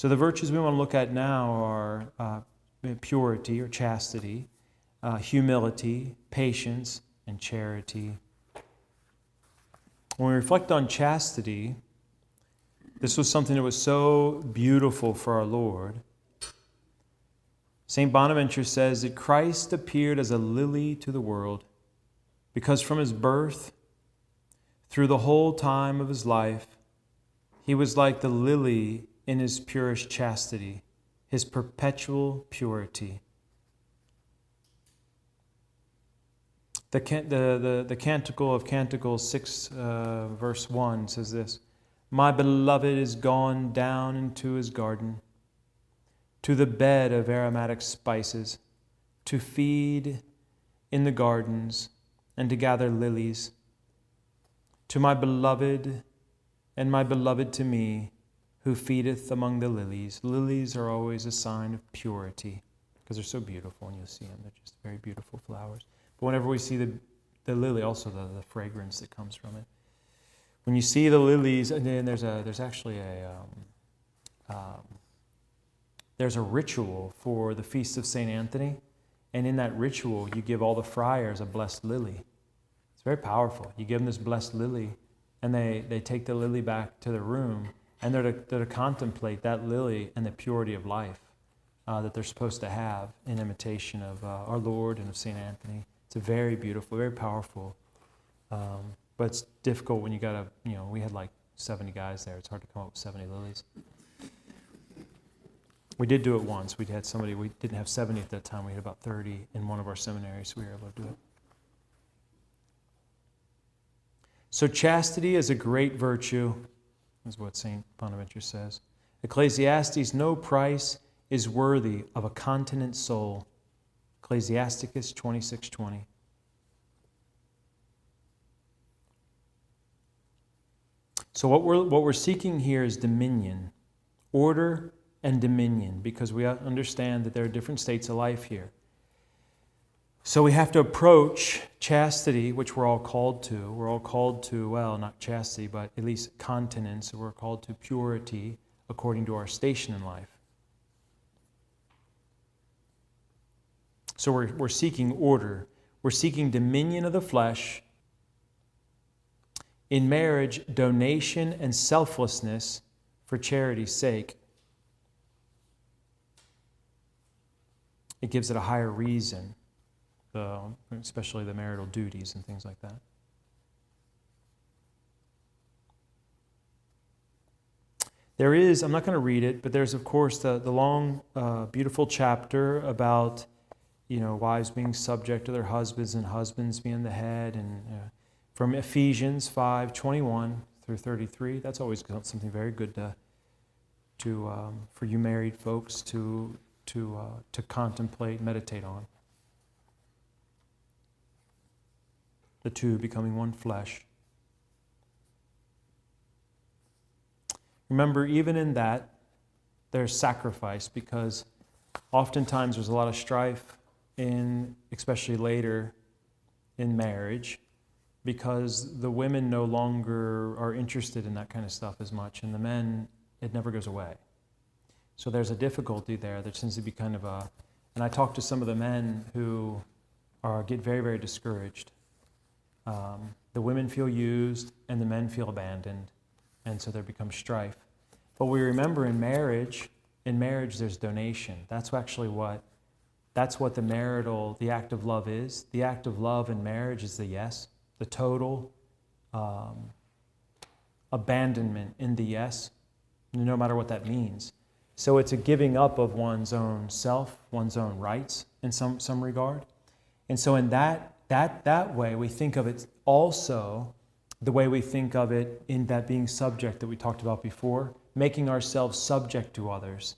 So the virtues we want to look at now are purity or chastity, humility, patience, and charity. When we reflect on chastity, this was something that was so beautiful for our Lord. St. Bonaventure says that Christ appeared as a lily to the world because from his birth, through the whole time of his life, he was like the lily in his purest chastity, his perpetual purity. The Canticle of Canticles 6, verse 1 says this, "My beloved is gone down into his garden, to the bed of aromatic spices, to feed in the gardens and to gather lilies. To my beloved and my beloved to me, who feedeth among the lilies." Lilies are always a sign of purity because they're so beautiful, and you'll see them. They're just very beautiful flowers. But whenever we see the lily, also the fragrance that comes from it. When you see the lilies, and then there's actually there's a ritual for the Feast of St. Anthony, and in that ritual, you give all the friars a blessed lily. It's very powerful. You give them this blessed lily, and they take the lily back to their room, and they're to contemplate that lily and the purity of life that they're supposed to have in imitation of our Lord and of St. Anthony. It's a very beautiful, very powerful, but it's difficult when you got to, we had like 70 guys there. It's hard to come up with 70 lilies. We did do it once. We had somebody, we didn't have 70 at that time. We had about 30 in one of our seminaries, so we were able to do it. So chastity is a great virtue, is what St. Bonaventure says. Ecclesiastes, no price is worthy of a continent soul. Ecclesiasticus 26:20. So what we're seeking here is dominion, order and dominion, because we understand that there are different states of life here. So we have to approach chastity, which we're all called to. We're all called to, well, not chastity, but at least continence. We're called to purity according to our station in life. So we're seeking order. We're seeking dominion of the flesh. In marriage, donation and selflessness for charity's sake. It gives it a higher reason, especially the marital duties and things like that. There is, I'm not going to read it, but there's, of course, the long, beautiful chapter about, wives being subject to their husbands and husbands being the head, and from Ephesians 5:21 through 33. That's always something very good for you married folks to contemplate, meditate on. The two becoming one flesh. Remember, even in that, there's sacrifice, because oftentimes there's a lot of strife especially later in marriage, because the women no longer are interested in that kind of stuff as much, and the men, it never goes away. So there's a difficulty there. There tends to be kind of and I talk to some of the men who get very, very discouraged. The women feel used and the men feel abandoned, and so there becomes strife. But we remember in marriage there's donation. That's actually what the act of love is. The act of love in marriage is the yes, the total abandonment in the yes, no matter what that means. So it's a giving up of one's own self, one's own rights in some regard. And so in that way, we think of it also the way we think of it in that being subject that we talked about before, making ourselves subject to others.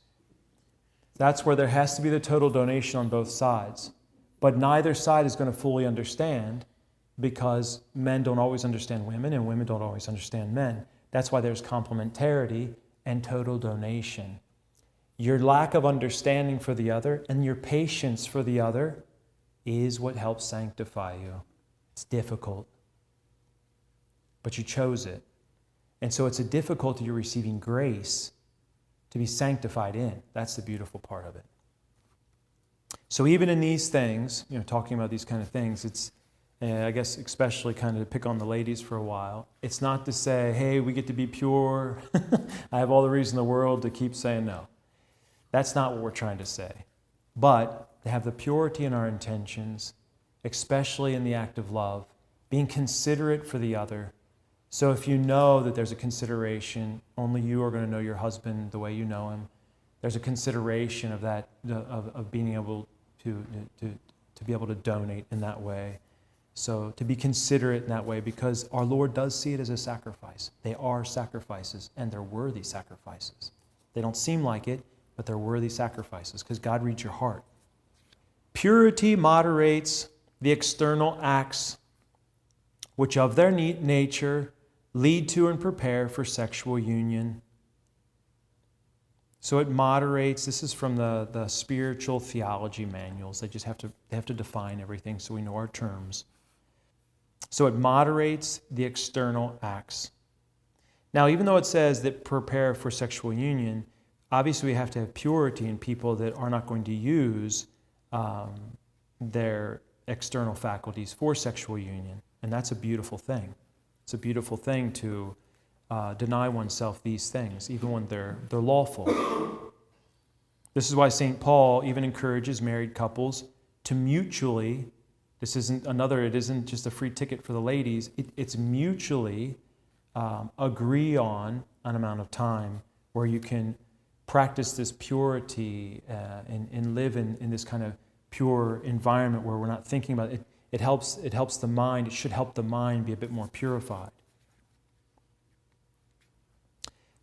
That's where there has to be the total donation on both sides. But neither side is going to fully understand, because men don't always understand women and women don't always understand men. That's why there's complementarity and total donation. Your lack of understanding for the other and your patience for the other is what helps sanctify you. It's difficult, but you chose it. And so it's a difficulty you're receiving grace to be sanctified in. That's the beautiful part of it. So even in these things, talking about these kind of things, it's, I guess especially kind of to pick on the ladies for a while, it's not to say, hey, we get to be pure. I have all the reason in the world to keep saying no. That's not what we're trying to say. But to have the purity in our intentions, especially in the act of love, being considerate for the other. So if you know that there's a consideration, only you are going to know your husband the way you know him. There's a consideration of that, of being able to be able to donate in that way. So to be considerate in that way, because our Lord does see it as a sacrifice. They are sacrifices, and they're worthy sacrifices. They don't seem like it, but they're worthy sacrifices, because God reads your heart. Purity moderates the external acts which of their nature lead to and prepare for sexual union. So it moderates. This is from the spiritual theology manuals. They have to define everything so we know our terms. So it moderates the external acts. Now, even though it says that prepare for sexual union, obviously we have to have purity in people that are not going to use their external faculties for sexual union. And that's a beautiful thing. It's a beautiful thing to deny oneself these things, even when they're lawful. This is why St. Paul even encourages married couples to mutually, it isn't just a free ticket for the ladies, it's mutually agree on an amount of time where you can practice this purity and live in this kind of pure environment where we're not thinking about it. It helps the mind. It should help the mind be a bit more purified.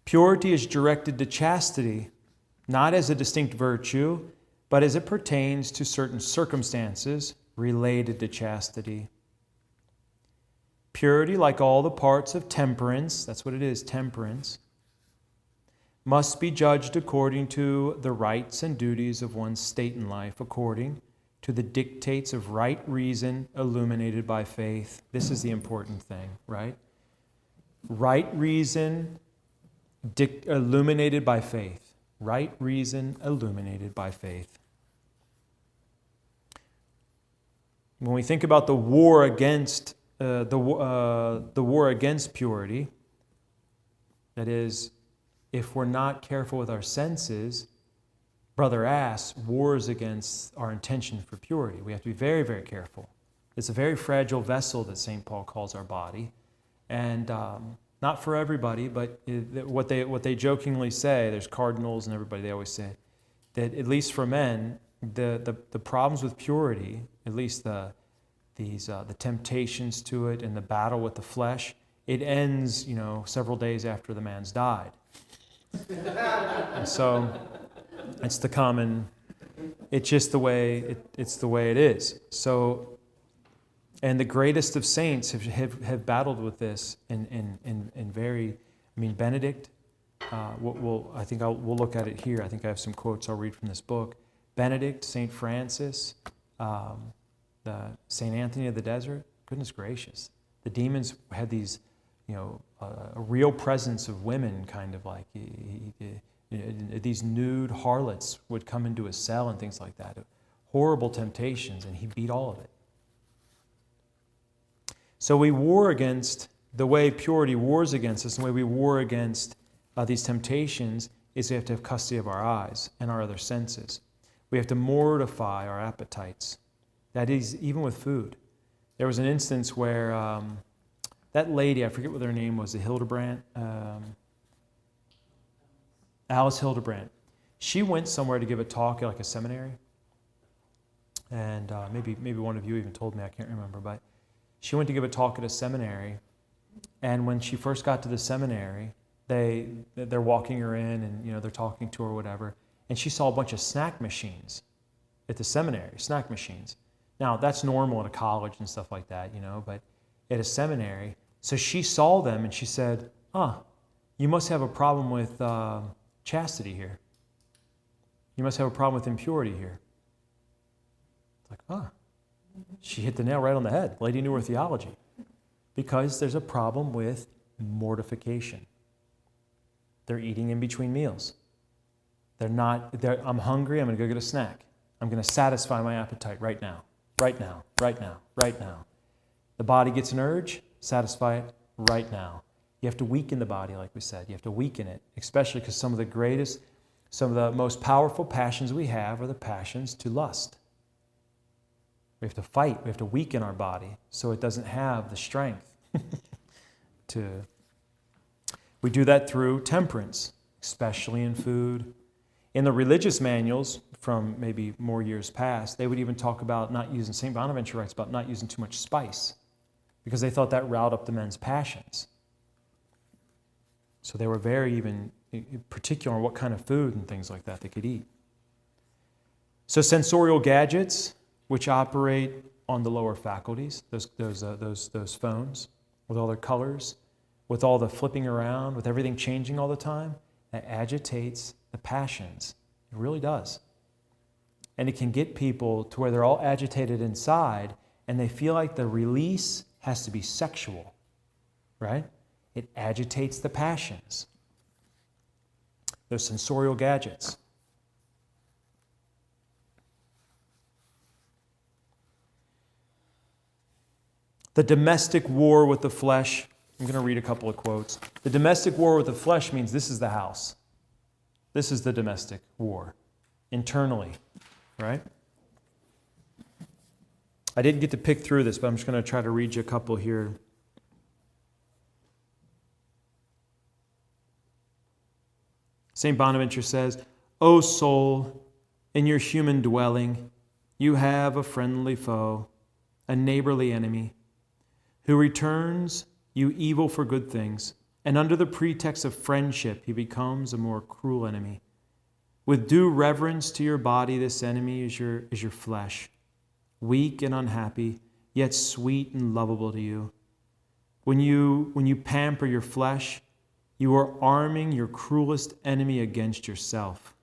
Purity is directed to chastity, not as a distinct virtue, but as it pertains to certain circumstances related to chastity. Purity, like all the parts of temperance, that's what it is, temperance, must be judged according to the rights and duties of one's state in life, according to the dictates of right reason illuminated by faith. This is the important thing, right? Right reason illuminated by faith. Right reason illuminated by faith. When we think about the war against purity, that is, if we're not careful with our senses, Brother Ass wars against our intention for purity. We have to be very, very careful. It's a very fragile vessel that St. Paul calls our body. And not for everybody, but what they jokingly say, there's cardinals and everybody, they always say, that at least for men, the problems with purity, at least the temptations to it and the battle with the flesh, it ends, several days after the man's died. And so it's just the way it's the way it is. So, and the greatest of saints have battled with this in very, Benedict. We'll look at it here. I think I have some quotes I'll read from this book. Benedict, St. Francis, St. Anthony of the Desert. Goodness gracious, the demons had these, a real presence of women, kind of like these nude harlots would come into his cell and things like that. Horrible temptations, and he beat all of it. So we war against, the way purity wars against us, the way we war against these temptations is we have to have custody of our eyes and our other senses. We have to mortify our appetites. That is, even with food. There was an instance where that lady, I forget what her name was, the Hildebrandt, Alice Hildebrandt. She went somewhere to give a talk at like a seminary. And maybe one of you even told me, I can't remember, but she went to give a talk at a seminary. And when she first got to the seminary, they're walking her in and they're talking to her or whatever. And she saw a bunch of snack machines at the seminary, snack machines. Now, that's normal at a college and stuff like that, but at a seminary. So she saw them and she said, you must have a problem with chastity here. You must have a problem with impurity here. It's like, she hit the nail right on the head. Lady knew her theology. Because there's a problem with mortification. They're eating in between meals. I'm hungry, I'm going to go get a snack. I'm going to satisfy my appetite right now, right now, right now, right now. The body gets an urge, satisfy it right now. You have to weaken the body, like we said. You have to weaken it, especially because some of the most powerful passions we have are the passions to lust. We have to fight. We have to weaken our body so it doesn't have the strength to. We do that through temperance, especially in food. In the religious manuals from maybe more years past, they would even talk about not using, St. Bonaventure writes about not using too much spice because they thought that riled up the men's passions. So they were very even particular on what kind of food and things like that they could eat. So sensorial gadgets, which operate on the lower faculties, those phones with all their colors, with all the flipping around, with everything changing all the time, that agitates the passions. It really does. And it can get people to where they're all agitated inside and they feel like the release has to be sexual, right? It agitates the passions. Those sensorial gadgets. The domestic war with the flesh. I'm going to read a couple of quotes. The domestic war with the flesh means this is the house. This is the domestic war. Internally, right? I didn't get to pick through this, but I'm just going to try to read you a couple here. St. Bonaventure says, O soul, in your human dwelling, you have a friendly foe, a neighborly enemy, who returns you evil for good things, and under the pretext of friendship, he becomes a more cruel enemy. With due reverence to your body, this enemy is your flesh, weak and unhappy, yet sweet and lovable to you. When you pamper your flesh, you are arming your cruelest enemy against yourself.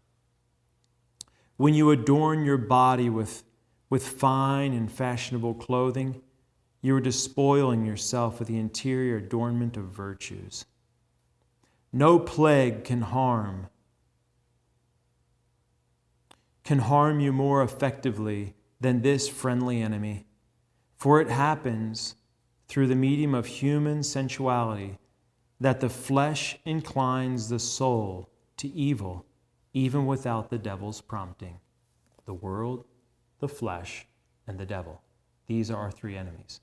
When you adorn your body with fine and fashionable clothing, you are despoiling yourself with the interior adornment of virtues. No plague can harm you more effectively than this friendly enemy, for it happens through the medium of human sensuality that the flesh inclines the soul to evil, even without the devil's prompting. The world, the flesh, and the devil. These are our three enemies.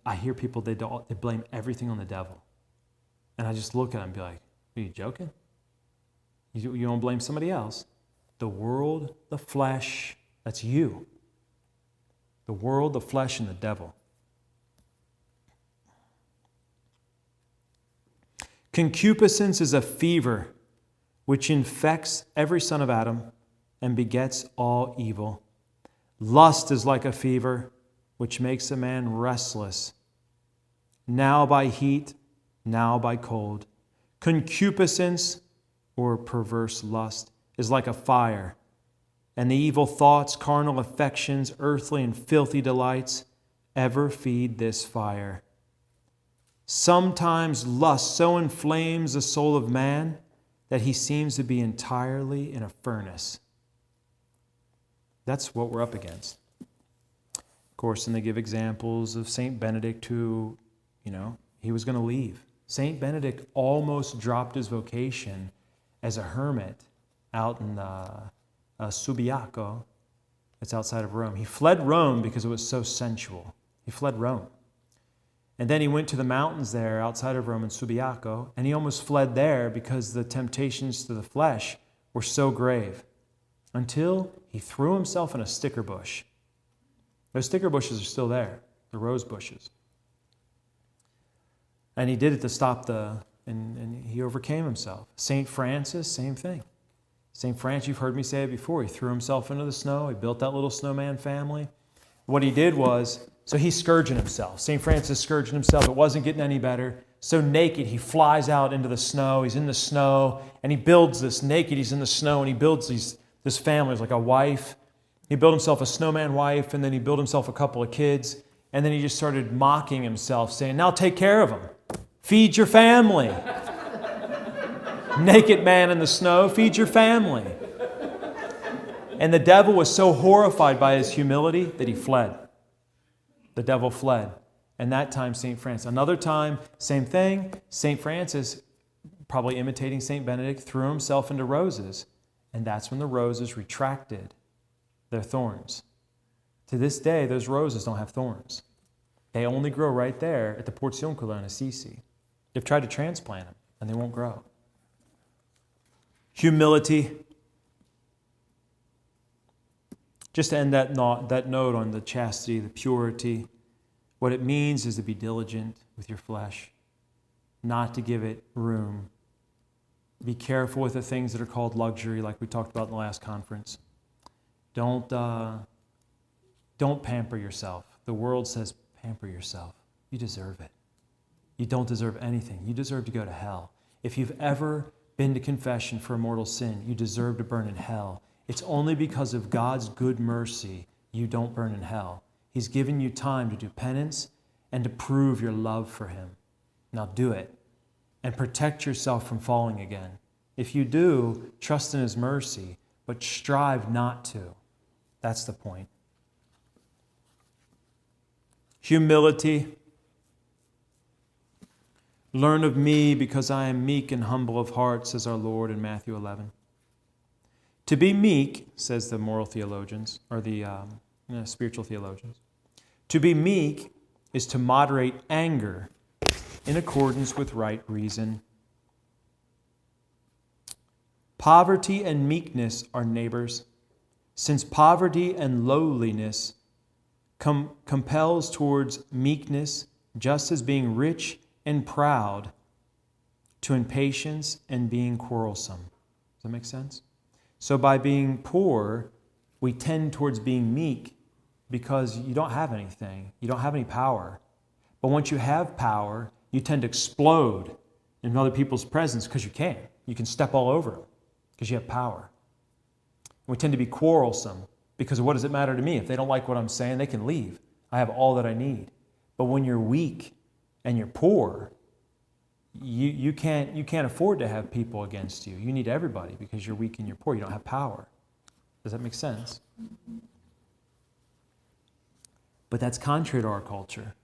I hear people, they blame everything on the devil. And I just look at them and be like, are you joking? You don't blame somebody else. The world, the flesh, that's you. The world, the flesh, and the devil. Concupiscence is a fever which infects every son of Adam and begets all evil. Lust is like a fever which makes a man restless, now by heat, now by cold. Concupiscence, or perverse lust, is like a fire, and the evil thoughts, carnal affections, earthly and filthy delights ever feed this fire. Sometimes lust so inflames the soul of man that he seems to be entirely in a furnace. That's what we're up against. Of course, and they give examples of St. Benedict who, he was going to leave. St. Benedict almost dropped his vocation as a hermit out in 𝐂𝐿𝐃𝐄. It's outside of Rome. He fled Rome because it was so sensual. He fled Rome. And then he went to the mountains there outside of Rome in 𝐂𝐿𝐃𝐄, and he almost fled there because the temptations to the flesh were so grave, until he threw himself in a sticker bush. Those sticker bushes are still there, the rose bushes. And he did it to stop and he overcame himself. St. Francis, same thing. St. Francis, you've heard me say it before, he threw himself into the snow, he built that little snowman family. What he did was, so he's scourging himself. St. Francis scourging himself, it wasn't getting any better. So naked, he flies out into the snow, he's in the snow, and he builds this, naked, he's in the snow, and he builds this family, it's like a wife. He built himself a snowman wife, and then he built himself a couple of kids, and then he just started mocking himself, saying, now take care of them. Feed your family. Naked man in the snow, feed your family. And the devil was so horrified by his humility that he fled. The devil fled. And that time, St. Francis. Another time, same thing. St. Francis, probably imitating St. Benedict, threw himself into roses. And that's when the roses retracted their thorns. To this day, those roses don't have thorns. They only grow right there at the 𝐂𝐿𝐿 in Assisi. They've tried to transplant them, and they won't grow. Humility. Just to end that note on the chastity, the purity, what it means is to be diligent with your flesh, not to give it room. Be careful with the things that are called luxury, like we talked about in the last conference. Don't pamper yourself. The world says pamper yourself. You deserve it. You don't deserve anything. You deserve to go to hell. If you've ever been to confession for a mortal sin, you deserve to burn in hell. It's only because of God's good mercy you don't burn in hell. He's given you time to do penance and to prove your love for Him. Now do it and protect yourself from falling again. If you do, trust in His mercy, but strive not to. That's the point. Humility. Learn of me because I am meek and humble of heart, says our Lord in Matthew 11. To be meek, says the moral theologians, or the spiritual theologians, to be meek is to moderate anger in accordance with right reason. Poverty and meekness are neighbors, since poverty and lowliness compels towards meekness, just as being rich and proud to impatience and being quarrelsome. Does that make sense? So by being poor, we tend towards being meek because you don't have anything. You don't have any power. But once you have power, you tend to explode in other people's presence because you can. You can step all over them because you have power. And we tend to be quarrelsome because what does it matter to me? If they don't like what I'm saying, they can leave. I have all that I need. But when you're weak and you're poor, you can't afford to have people against you. You need everybody because you're weak and you're poor. You don't have power. Does that make sense? But that's contrary to our culture.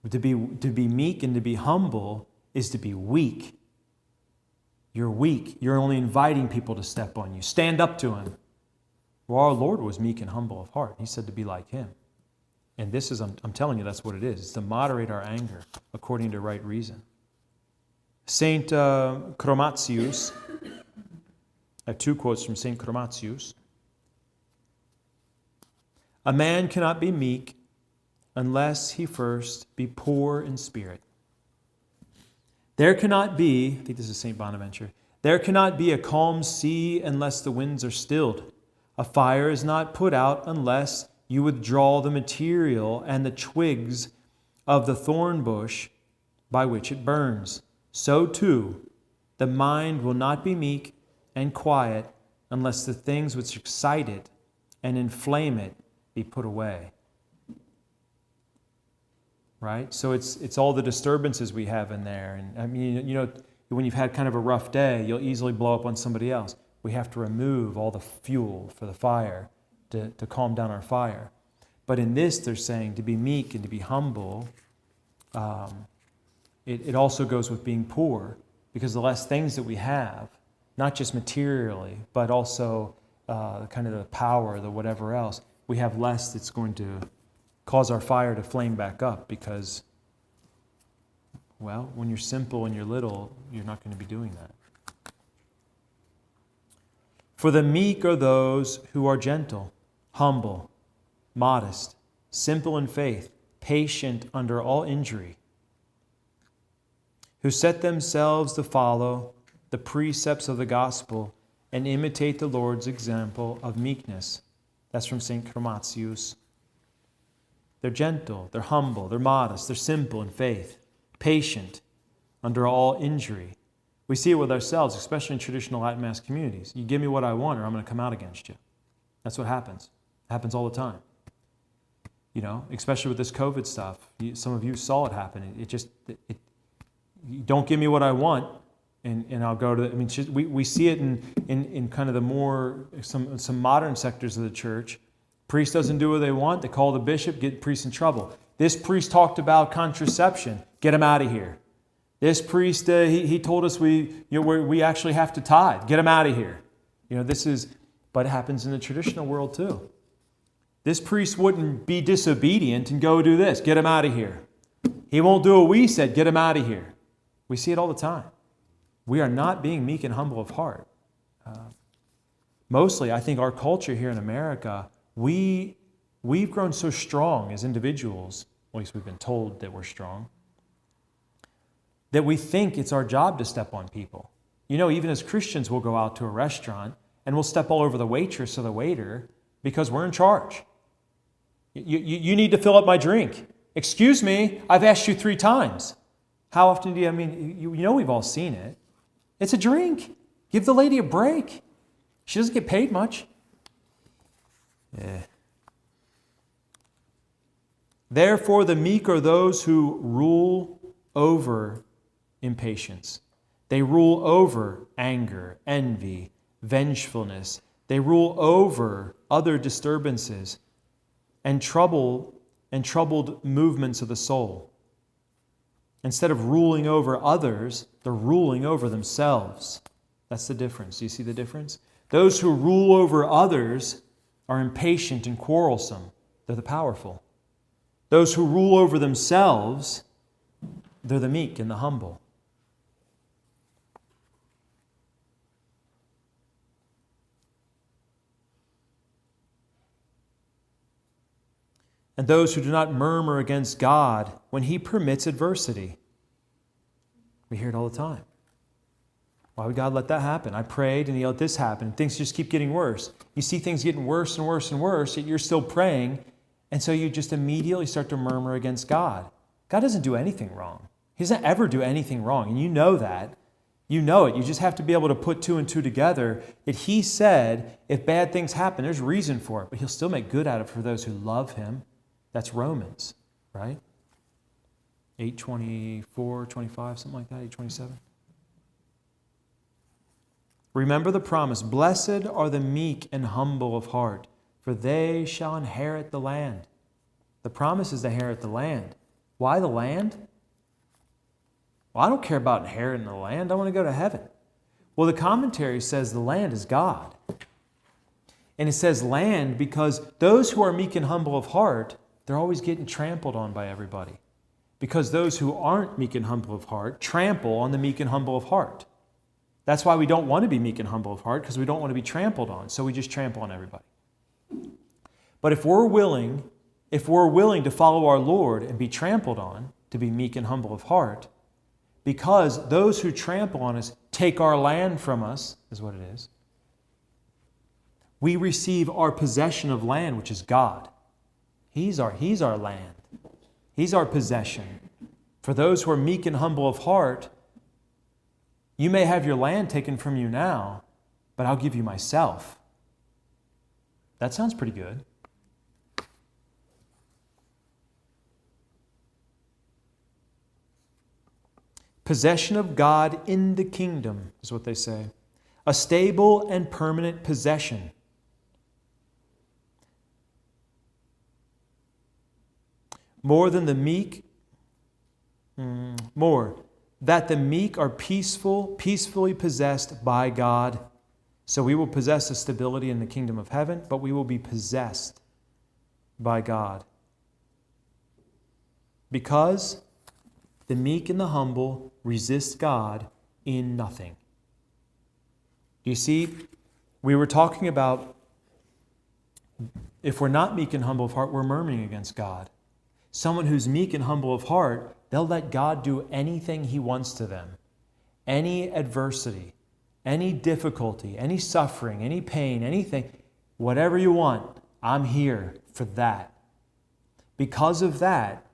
To be meek and to be humble is to be weak. You're weak. You're only inviting people to step on you. Stand up to Him. Well, our Lord was meek and humble of heart. He said to be like Him. And this is, I'm telling you, that's what it is. It's to moderate our anger according to right reason. St. 𝐂𝐿𝐿, I have two quotes from St. 𝐂𝐿𝐿. A man cannot be meek unless he first be poor in spirit. There cannot be, I think this is St. Bonaventure, there cannot be a calm sea unless the winds are stilled. A fire is not put out unless you withdraw the material and the twigs of the thorn bush by which it burns. So too, the mind will not be meek and quiet unless the things which excite it and inflame it be put away. Right? So it's all the disturbances we have in there. And I mean, you know, when you've had kind of a rough day, you'll easily blow up on somebody else. We have to remove all the fuel for the fire to calm down our fire. But in this, they're saying to be meek and to be humble, it also goes with being poor, because the less things that we have, not just materially, but also kind of the power, the whatever else, we have less that's going to cause our fire to flame back up because, well, when you're simple and you're little, you're not going to be doing that. For the meek are those who are gentle, humble, modest, simple in faith, patient under all injury, who set themselves to follow the precepts of the gospel and imitate the Lord's example of meekness. That's from St. 𝐂𝐿𝐿. They're gentle, they're humble, they're modest, they're simple in faith, patient under all injury. We see it with ourselves, especially in traditional Latin Mass communities. You give me what I want or I'm going to come out against you. That's what happens. It happens all the time. You know, especially with this COVID stuff. Some of you saw it happen. You don't give me what I want, And I'll go to, we see it in kind of the more, some modern sectors of the church. Priest doesn't do what they want. They call the bishop, get priest in trouble. This priest talked about contraception. Get him out of here. This priest, he told us we actually have to tithe. Get him out of here. But it happens in the traditional world too. This priest wouldn't be disobedient and go do this. Get him out of here. He won't do what we said. Get him out of here. We see it all the time. We are not being meek and humble of heart. Mostly, I think our culture here in America, we've grown so strong as individuals, at least we've been told that we're strong, that we think it's our job to step on people. Even as Christians, we'll go out to a restaurant and we'll step all over the waitress or the waiter because we're in charge. You need to fill up my drink. Excuse me, I've asked you 3 times. How often do you, we've all seen it. It's a drink. Give the lady a break. She doesn't get paid much. Yeah. Therefore, the meek are those who rule over impatience. They rule over anger, envy, vengefulness. They rule over other disturbances and troubled movements of the soul. Instead of ruling over others, they're ruling over themselves. That's the difference. Do you see the difference? Those who rule over others are impatient and quarrelsome. They're the powerful. Those who rule over themselves, they're the meek and the humble. And those who do not murmur against God when He permits adversity. We hear it all the time. Why would God let that happen? I prayed and He let this happen. Things just keep getting worse. You see things getting worse and worse and worse, yet you're still praying, and so you just immediately start to murmur against God. God doesn't do anything wrong. He doesn't ever do anything wrong, and you know that. You know it. You just have to be able to put 2 and 2 together, that He said if bad things happen, there's reason for it, but He'll still make good out of it for those who love Him. That's Romans, right? 8:24, 25, something like that, 8:27. Remember the promise, blessed are the meek and humble of heart, for they shall inherit the land. The promise is to inherit the land. Why the land? Well, I don't care about inheriting the land. I want to go to heaven. Well, the commentary says the land is God. And it says land because those who are meek and humble of heart, they're always getting trampled on by everybody. Because those who aren't meek and humble of heart trample on the meek and humble of heart. That's why we don't want to be meek and humble of heart, because we don't want to be trampled on, so we just trample on everybody. But if we're willing to follow our Lord and be trampled on, to be meek and humble of heart, because those who trample on us take our land from us, is what it is, we receive our possession of land, which is God. He's our land. He's our possession. For those who are meek and humble of heart, you may have your land taken from you now, but I'll give you myself. That sounds pretty good. Possession of God in the kingdom is what they say. A stable and permanent possession. More than the meek, that the meek are peacefully possessed by God. So we will possess a stability in the kingdom of heaven, but we will be possessed by God. Because the meek and the humble resist God in nothing. You see, we were talking about if we're not meek and humble of heart, we're murmuring against God. Someone who's meek and humble of heart, they'll let God do anything He wants to them. Any adversity, any difficulty, any suffering, any pain, anything, whatever you want, I'm here for that. Because of that,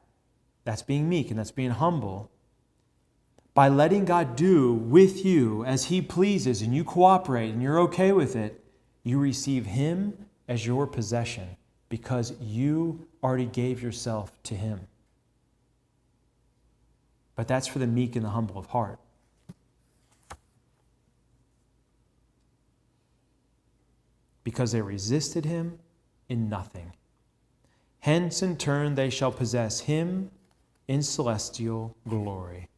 that's being meek and that's being humble. By letting God do with you as He pleases and you cooperate and you're okay with it, you receive Him as your possession because you already gave yourself to Him. But that's for the meek and the humble of heart. because they resisted him in nothing. Hence in turn they shall possess him in celestial glory.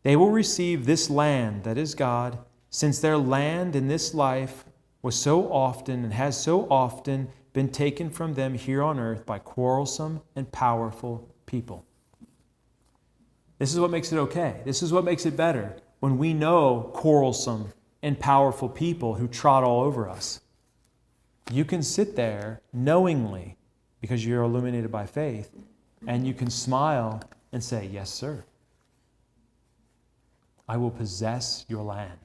They will receive this land that is God, since their land in this life was so often and has so often been taken from them here on earth by quarrelsome and powerful people. This is what makes it okay. This is what makes it better, when we know quarrelsome and powerful people who trot all over us. You can sit there knowingly, because you're illuminated by faith, and you can smile and say, yes, sir. I will possess your land.